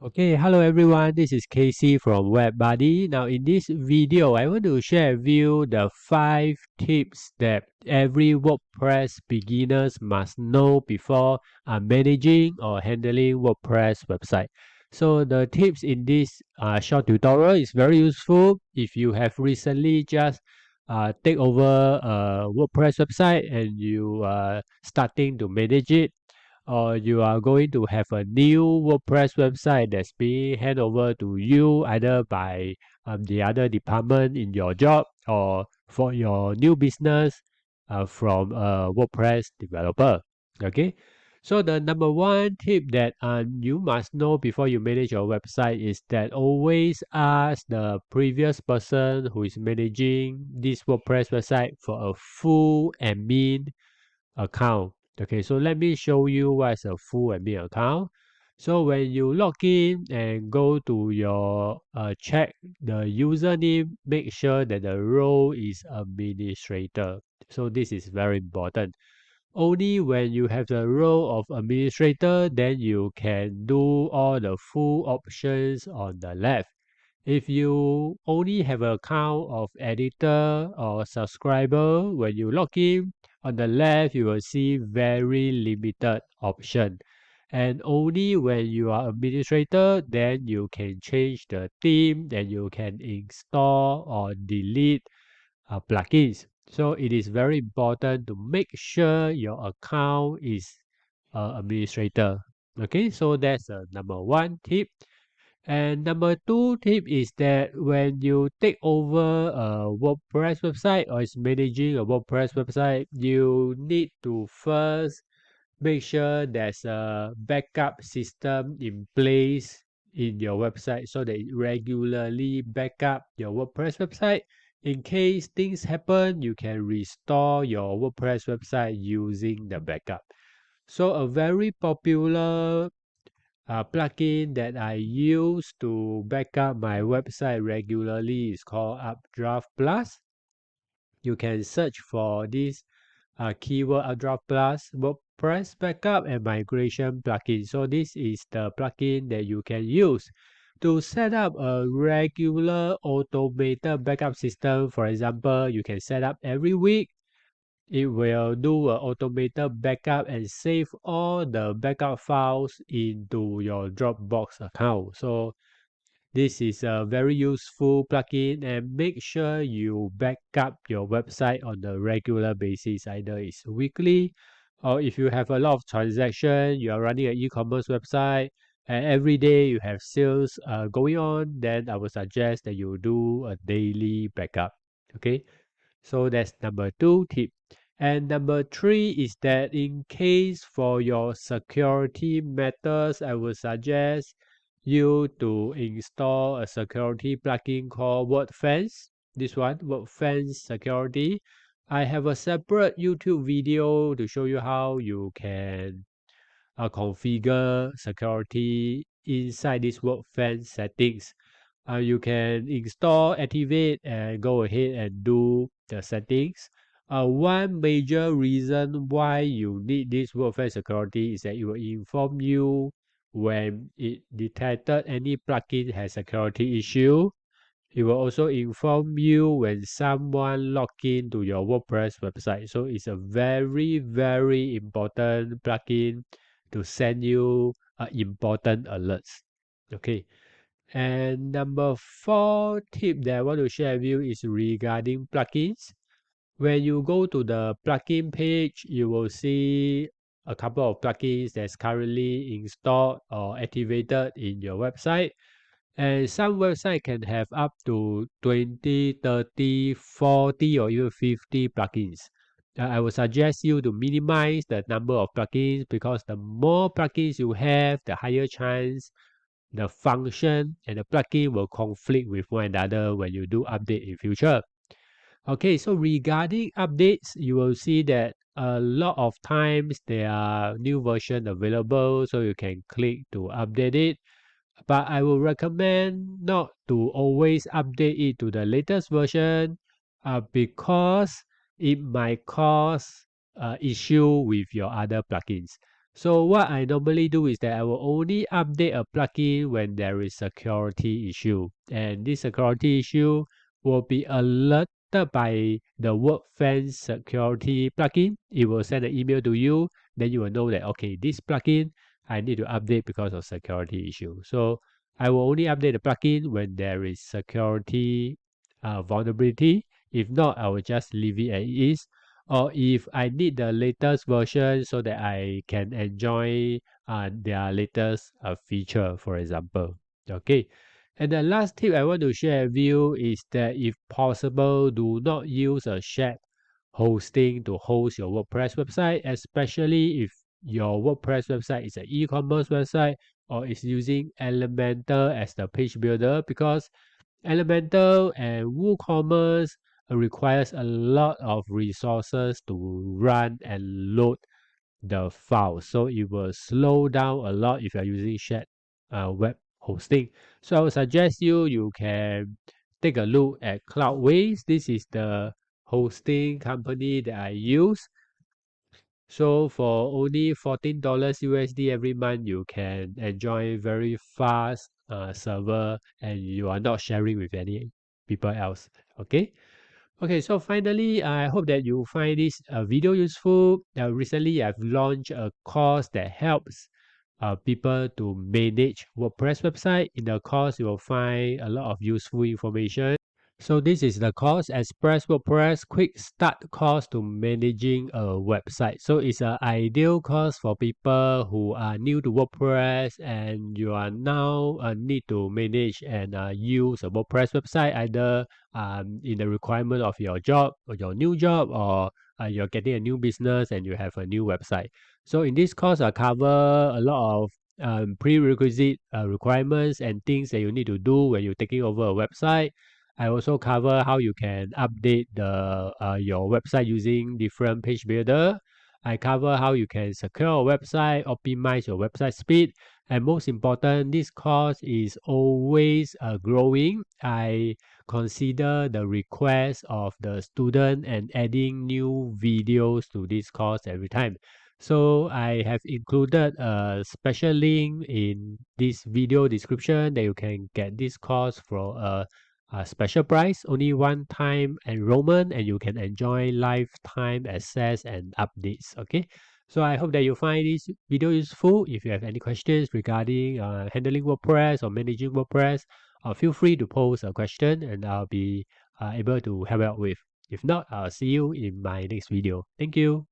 Okay, hello everyone. This is Casey from WebBuddy. Now, in this video, I want to share with you the 5 tips that every WordPress beginners must know before managing or handling WordPress website. So, the tips in this short tutorial is very useful if you have recently just take over a WordPress website and you are starting to manage it, or you are going to have a new WordPress website that's being handed over to you either by the other department in your job or for your new business from a WordPress developer. Okay, so the number one tip that you must know before you manage your website is that always ask the previous person who is managing this WordPress website for a full admin account. Okay, so let me show you what's a full admin account. So when you log in and go to your check the username, make sure that the role is administrator. So this is very important. Only when you have the role of administrator, then you can do all the full options on the left. If you only have an account of editor or subscriber, when you log in, on the left you will see very limited option. And only when you are administrator, then you can change the theme, then you can install or delete plugins. So it is very important to make sure your account is administrator. Okay, so that's number one tip. And number two tip is that when you take over a WordPress website or is managing a WordPress website, you need to first make sure there's a backup system in place in your website so that it regularly backup your WordPress website. In case things happen, you can restore your WordPress website using the backup. So a very popular plugin that I use to back up my website regularly is called Updraft Plus. You can search for this keyword Updraft Plus WordPress backup and migration plugin. So this is the plugin that you can use to set up a regular automated backup system. For example, you can set up every week. It will do an automated backup and save all the backup files into your Dropbox account. So this is a very useful plugin, and make sure you back up your website on a regular basis. Either it's weekly, or if you have a lot of transaction, you are running an e-commerce website and every day you have sales going on, then I would suggest that you do a daily backup. Okay, so that's number two tip. And number three is that in case for your security matters, I would suggest you to install a security plugin called WordFence. This one, WordFence Security. I have a separate YouTube video to show you how you can configure security inside this WordFence settings. You can install, activate, and go ahead and do the settings. One major reason why you need this WordPress security is that it will inform you when it detected any plugin has security issue. It will also inform you when someone log in to your WordPress website. So it's a very, very important plugin to send you important alerts. Okay. And number four tip that I want to share with you is regarding plugins. When you go to the plugin page, you will see a couple of plugins that's currently installed or activated in your website. And some website can have up to 20, 30, 40, or even 50 plugins. I would suggest you to minimize the number of plugins because the more plugins you have, the higher chance the function and the plugin will conflict with one another when you do update in future. Okay, so regarding updates, you will see that a lot of times there are new version available, so you can click to update it. But I will recommend not to always update it to the latest version because it might cause issue with your other plugins. So what I normally do is that I will only update a plugin when there is security issue, and this security issue will be alerted by the WordFence security plugin. It will send an email to you, then you will know that okay, this plugin I need to update because of security issue. So I will only update the plugin when there is security vulnerability. If not, I will just leave it as is, or if I need the latest version so that I can enjoy their latest feature, for example. Okay. And the last tip I want to share with you is that if possible, do not use a shared hosting to host your WordPress website, especially if your WordPress website is an e-commerce website or is using Elementor as the page builder, because Elementor and WooCommerce requires a lot of resources to run and load the file. So it will slow down a lot if you're using shared web hosting. So I would suggest you can take a look at Cloudways. This is the hosting company that I use. So for only $14 USD every month, you can enjoy very fast server, and you are not sharing with any people else. Okay. Okay. So finally, I hope that you find this video useful. Recently, I've launched a course that helps people to manage WordPress website. In the course, you will find a lot of useful information. So this is the course, Express WordPress Quick Start course to managing a website. So it's an ideal course for people who are new to WordPress and you are now need to manage and use a WordPress website, either in the requirement of your job or your new job, or you're getting a new business and you have a new website. So in this course, I cover a lot of prerequisite requirements and things that you need to do when you're taking over a website. I also cover how you can update the your website using different page builder. I cover how you can secure a website, optimize your website speed, and most important, this course is always growing. I consider the request of the student and adding new videos to this course every time. So I have included a special link in this video description that you can get this course for a special price, only one time enrollment, and you can enjoy lifetime access and updates. Okay. So I hope that you find this video useful. If you have any questions regarding handling WordPress or managing WordPress, feel free to post a question and I'll be able to help out with. If not, I'll see you in my next video. Thank you.